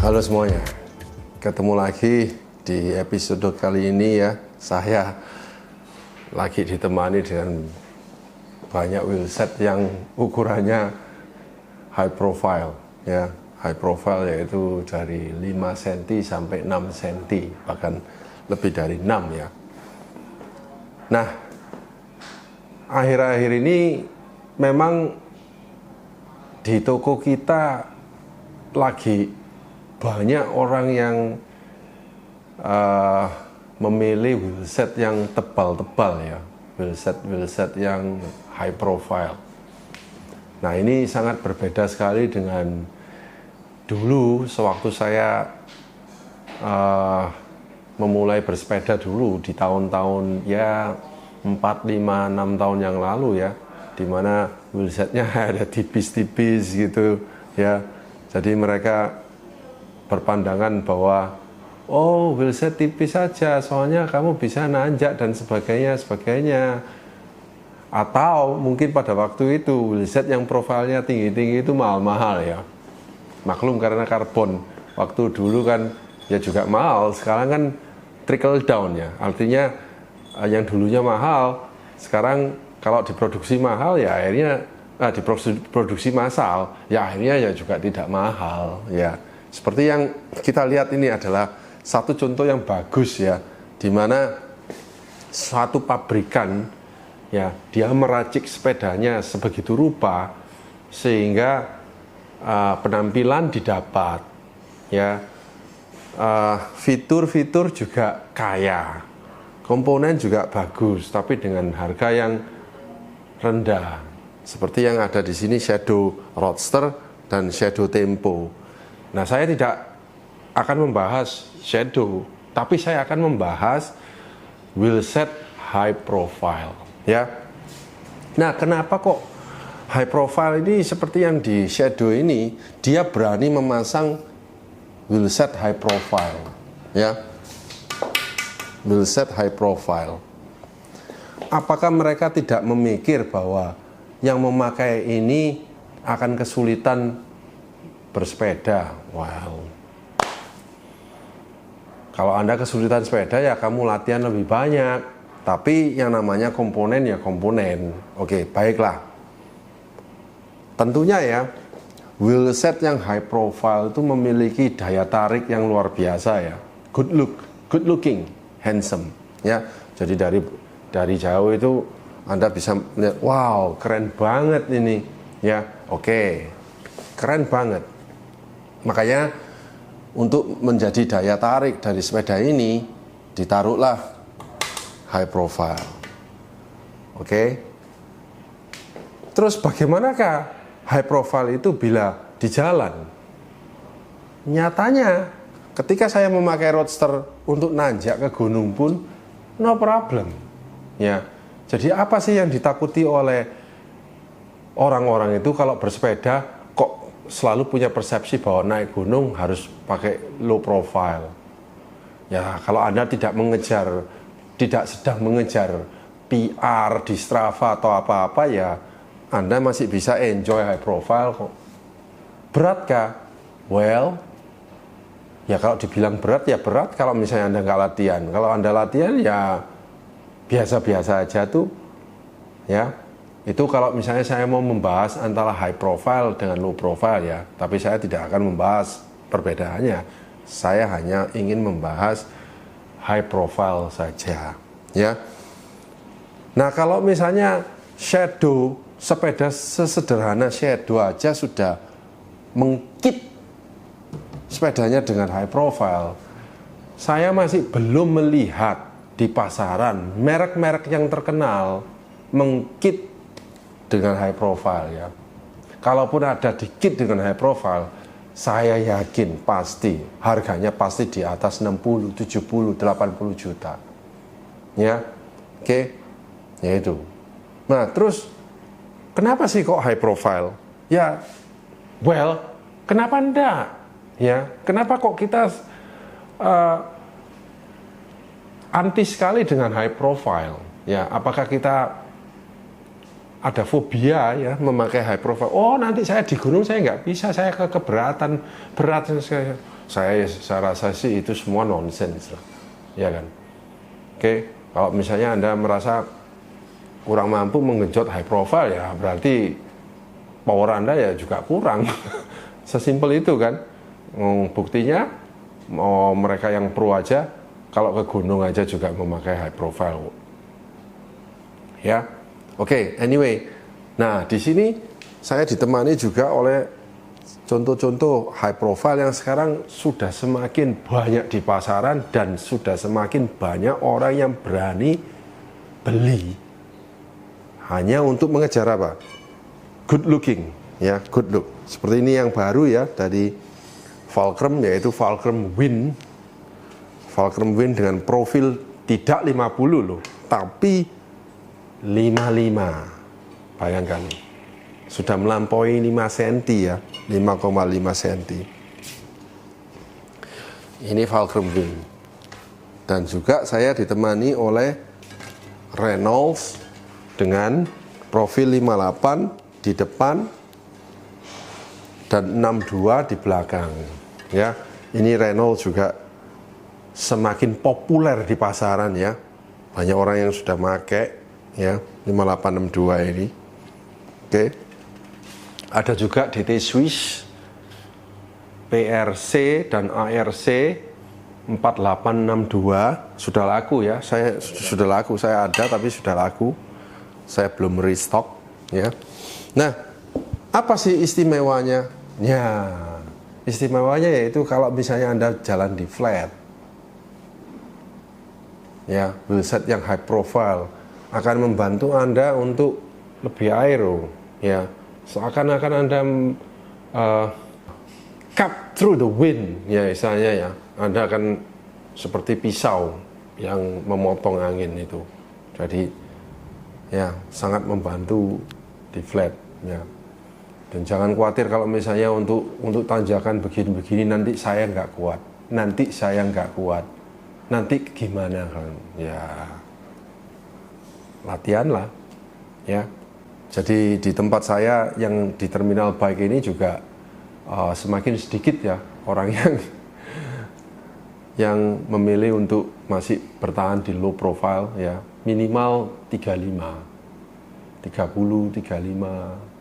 Halo semuanya, ketemu lagi di episode kali ini ya. Saya lagi ditemani dengan banyak wheelset yang ukurannya high profile ya. High profile yaitu dari 5 cm sampai 6 cm, bahkan lebih dari 6 ya. Nah, akhir-akhir ini memang di toko kita lagi banyak orang yang memilih wheelset yang tebal-tebal ya, wheelset yang high profile. Nah, ini sangat berbeda sekali dengan dulu sewaktu saya memulai bersepeda dulu di tahun-tahun ya 4, 5, 6 tahun yang lalu ya, dimana wheelsetnya ada tipis-tipis gitu ya. Jadi mereka berpandangan bahwa oh, wheelset tipis saja soalnya kamu bisa nanjak dan sebagainya. Atau mungkin pada waktu itu wheelset yang profilnya tinggi-tinggi itu mahal-mahal ya. Maklum karena karbon waktu dulu kan ya juga mahal, sekarang kan trickle down ya. Artinya yang dulunya mahal sekarang kalau diproduksi mahal ya akhirnya diproduksi massal ya akhirnya ya juga tidak mahal ya. Seperti yang kita lihat ini adalah satu contoh yang bagus ya, di mana suatu pabrikan ya dia meracik sepedanya sebegitu rupa sehingga penampilan didapat ya, fitur-fitur juga kaya, komponen juga bagus, tapi dengan harga yang rendah. Seperti yang ada di sini Shadow Roadster dan Shadow Tempo. Nah, saya tidak akan membahas Shadow, tapi saya akan membahas wheelset high profile ya. Nah, kenapa kok high profile ini seperti yang di Shadow ini, dia berani memasang wheelset high profile ya. Wheelset high profile. Apakah mereka tidak memikir bahwa yang memakai ini akan kesulitan bersepeda? Wow. Kalau Anda kesulitan sepeda ya kamu latihan lebih banyak. Tapi yang namanya komponen ya komponen. Oke, baiklah. Tentunya ya, wheelset yang high profile itu memiliki daya tarik yang luar biasa ya. Good looking, handsome ya. Jadi dari jauh itu Anda bisa melihat, wow, keren banget ini ya. Oke. Keren banget. Makanya untuk menjadi daya tarik dari sepeda ini ditaruhlah high profile. Oke. Terus bagaimanakah high profile itu bila di jalan? Nyatanya ketika saya memakai roadster untuk nanjak ke gunung pun no problem. Ya. Jadi apa sih yang ditakuti oleh orang-orang itu kalau bersepeda kok selalu punya persepsi bahwa naik gunung harus pakai low profile. Ya, kalau Anda tidak sedang mengejar PR di Strava atau apa-apa ya, Anda masih bisa enjoy high profile kok. Berat kah? Well, ya kalau dibilang berat ya berat kalau misalnya Anda nggak latihan. Kalau Anda latihan ya biasa-biasa aja tuh ya. Itu kalau misalnya saya mau membahas antara high profile dengan low profile ya, tapi saya tidak akan membahas perbedaannya. Saya hanya ingin membahas high profile saja ya. Nah, kalau misalnya Shadow, sepeda sesederhana Shadow aja sudah mengkit sepedanya dengan high profile, saya masih belum melihat di pasaran merek-merek yang terkenal mengkit dengan high profile ya. Kalaupun ada dikit dengan high profile, saya yakin pasti harganya pasti di atas 60, 70, 80 juta. Ya. Oke. Ya itu. Nah, terus kenapa sih kok high profile? Ya, well, kenapa enggak? Ya, kenapa kok kita anti sekali dengan high profile? Ya, apakah kita ada fobia ya memakai high profile? Oh, nanti saya di gunung saya nggak bisa, saya keberatan, berat saya rasa sih itu semua nonsens lah, ya kan. Oke, kalau misalnya Anda merasa kurang mampu menggenjot high profile, ya berarti power Anda ya juga kurang. Sesimpel itu kan. Buktinya mau mereka yang pro aja kalau ke gunung aja juga memakai high profile. Ya. Oke, anyway. Nah, di sini saya ditemani juga oleh contoh-contoh high profile yang sekarang sudah semakin banyak di pasaran dan sudah semakin banyak orang yang berani beli hanya untuk mengejar apa? Good looking, ya, good look. Seperti ini yang baru ya dari Fulcrum, yaitu Fulcrum Win. Fulcrum Win dengan profil tidak 50 loh, tapi 55. Bayangkan, sudah melampaui 5 cm ya, 5,5 cm. Ini Fulcrum Win. Dan juga saya ditemani oleh Reynolds dengan profil 58 di depan dan 62 di belakang. Ya, ini Reynolds juga semakin populer di pasaran ya. Banyak orang yang sudah pakai ya 5862 ini. Oke. Ada juga DT Swiss, PRC dan ARC 4862 sudah laku ya. Saya ada tapi sudah laku. Saya belum restock ya. Nah, apa sih istimewanya? Ya, istimewanya yaitu kalau misalnya Anda jalan di flat, ya, wheelset yang high profile akan membantu Anda untuk lebih aero, ya. Seakan-akan Anda cut through the wind, ya misalnya ya. Anda akan seperti pisau yang memotong angin itu. Jadi, ya sangat membantu di flat, ya. Dan jangan khawatir kalau misalnya untuk tanjakan begini-begini nanti saya nggak kuat, nanti gimana kan? Ya latihan lah, ya. Jadi di tempat saya yang di terminal bike ini juga semakin sedikit ya orang yang memilih untuk masih bertahan di low profile ya, minimal 35, 30, 35,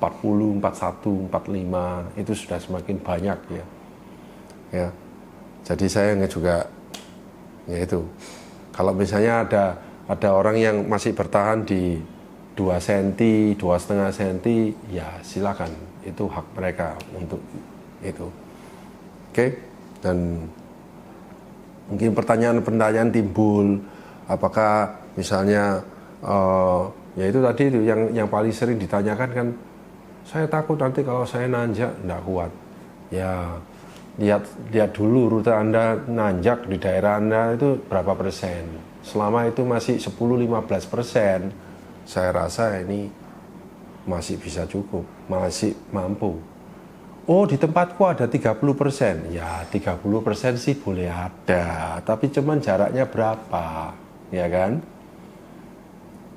40, 41, 45 itu sudah semakin banyak ya. Ya. Jadi saya juga ya itu. Kalau misalnya ada orang yang masih bertahan di 2 cm, 2,5 cm, ya silakan, itu hak mereka untuk itu. Oke? Dan mungkin pertanyaan-pertanyaan timbul, apakah misalnya ya itu tadi yang paling sering ditanyakan kan, saya takut nanti kalau saya nanjak enggak kuat. Ya lihat dulu rute Anda nanjak di daerah Anda itu berapa persen. Selama itu masih 10-15%, saya rasa ini masih bisa cukup, masih mampu. Oh, di tempatku ada 30%. Ya, 30% sih boleh ada, tapi cuman jaraknya berapa, ya kan?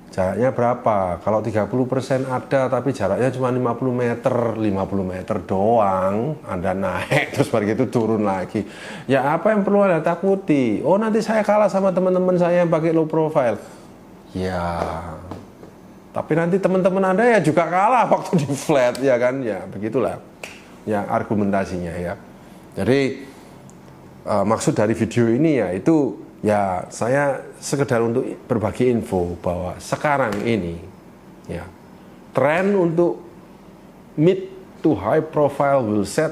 Jaraknya berapa? Kalau 30% ada tapi jaraknya cuma 50 meter doang, Anda naik terus begitu turun lagi. Ya apa yang perlu Anda takuti? Oh, nanti saya kalah sama teman-teman saya yang pakai low profile. Ya, tapi nanti teman-teman Anda ya juga kalah waktu di flat, ya kan? Ya, begitulah ya argumentasinya ya. Jadi maksud dari video ini ya itu ya saya sekedar untuk berbagi info bahwa sekarang ini ya tren untuk mid to high profile wheelset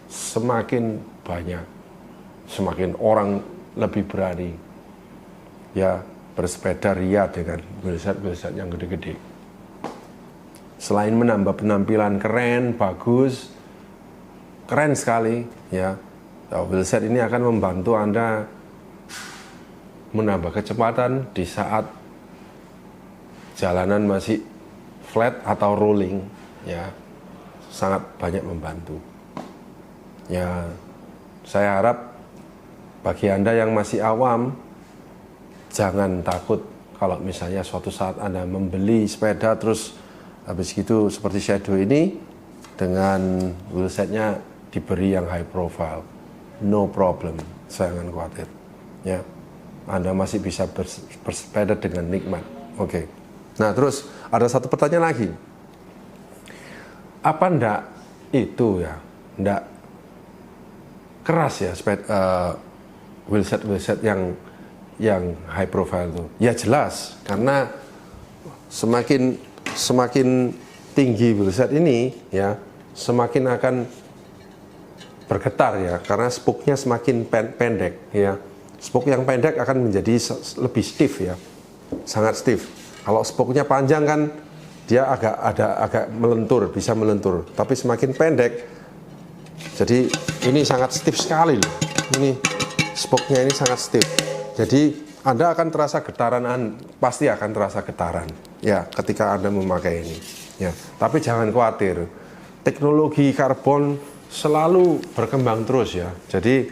semakin banyak, semakin orang lebih berani ya bersepeda ria dengan wheelset yang gede-gede. Selain menambah penampilan keren, bagus, keren sekali ya, wheelset ini akan membantu Anda menambah kecepatan di saat jalanan masih flat atau rolling ya, sangat banyak membantu ya. Saya harap bagi Anda yang masih awam, jangan takut kalau misalnya suatu saat Anda membeli sepeda terus habis gitu seperti Shadow ini dengan wheelsetnya diberi yang high profile. no problem, jangan khawatir. Ya, Anda masih bisa bersepeda dengan nikmat. Oke. Nah, terus ada satu pertanyaan lagi. Apa ndak itu ya, ndak keras ya wheelset yang high profile itu? Ya jelas, karena semakin tinggi wheelset ini ya, semakin akan bergetar ya, karena spoke-nya semakin pendek ya. Spoke yang pendek akan menjadi lebih stiff ya, sangat stiff. Kalau spoke-nya panjang kan dia agak melentur, bisa melentur. Tapi semakin pendek, jadi ini sangat stiff sekali loh. Ini spoke-nya ini sangat stiff. Jadi Anda akan terasa getaran, pasti akan terasa getaran ya ketika Anda memakai ini. Ya, tapi jangan khawatir. Teknologi karbon selalu berkembang terus ya. Jadi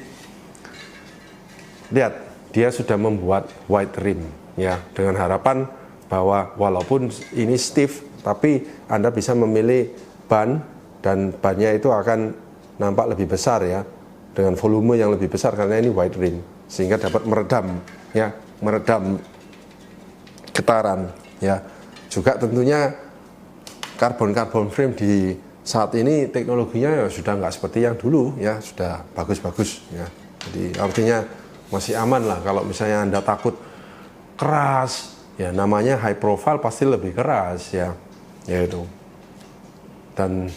lihat, dia sudah membuat wide rim ya, dengan harapan bahwa walaupun ini stiff, tapi Anda bisa memilih ban, dan bannya itu akan nampak lebih besar ya, dengan volume yang lebih besar karena ini wide rim, sehingga dapat meredam ya, meredam getaran ya. Juga tentunya karbon frame di saat ini teknologinya ya sudah nggak seperti yang dulu ya, sudah bagus-bagus ya. Jadi artinya masih aman lah. Kalau misalnya Anda takut keras ya, namanya high profile pasti lebih keras ya, yaitu. Dan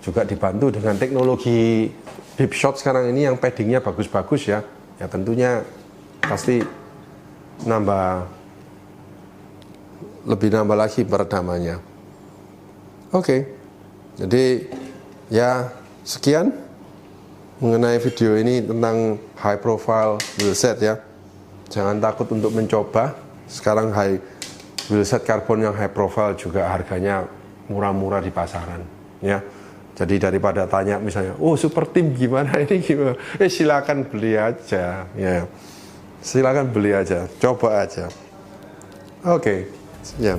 juga dibantu dengan teknologi deep shot sekarang ini yang paddingnya bagus-bagus ya. Ya tentunya pasti lebih nambah lagi peredamannya. Oke. Jadi ya sekian mengenai video ini tentang high profile wheelset ya. Jangan takut untuk mencoba. Sekarang wheelset karbon yang high profile juga harganya murah-murah di pasaran ya. Jadi daripada tanya misalnya, oh super team gimana ini gimana? Silakan beli aja ya. Silakan beli aja, coba aja. Oke, sekian.